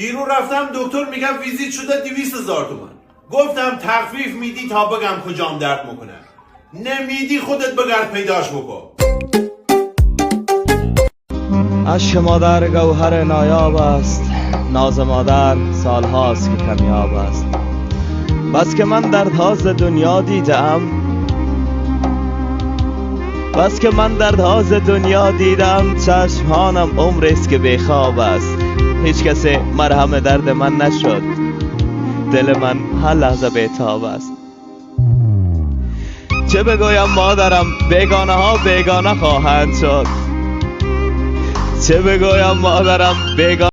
دیرو رفتم دکتر میگم ویزیت شده 200,000 تومان. گفتم تخفیف میدی تا بگم کجام درد میکنه. نمیدی خودت بگرد پیداش بکن. عشق مادر گوهر نایاب است، ناز مادر سالهاست که کمیاب است. بس که من دردها ز دنیا دیدم، بس که من دردها ز دنیا دیدم، چشمهانم عمریست که بیخواب است. هیچ کسی مرهم درد من نشد، دل من هر لحظه بیتاب است. چه بگویم مادرم، بیگانه ها بیگانه خواهند شد. چه بگویم مادرم، بیگانه